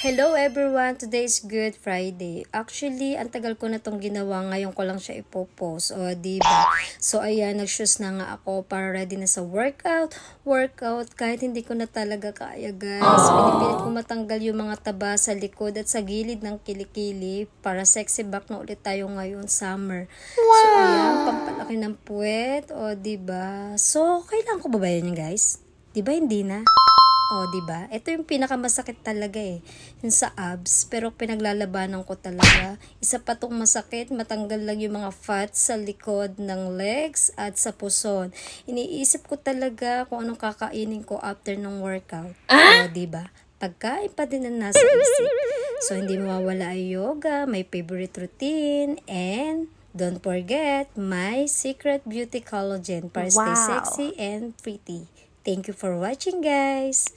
Hello everyone! Today is Good Friday. Actually, ang tagal ko na tong ginawa. Ngayon ko lang siya ipopost. O, diba? So, ayan, nag-shoes na nga ako para ready na sa workout. Kahit hindi ko na talaga kaya, guys. Pinipilit ko matanggal yung mga taba sa likod at sa gilid ng kilikili para sexy back na ulit tayo ngayon, summer. So, ayan, pampalaki ng puwet. O, diba? So, kailangan ko ba yan, guys? Diba, hindi na? O, diba? Ito yung pinakamasakit talaga yung sa abs. Pero pinaglalabanan ko talaga. Isa pa tong masakit, matanggal lang yung mga fats sa likod ng legs at sa puson. Iniisip ko talaga kung anong kakainin ko after ng workout. O, diba? Pagkain pa din ang nasa isip. So, hindi mawawala ay yoga, my favorite routine, and don't forget my secret beauty collagen para stay sexy and pretty. Thank you for watching, guys!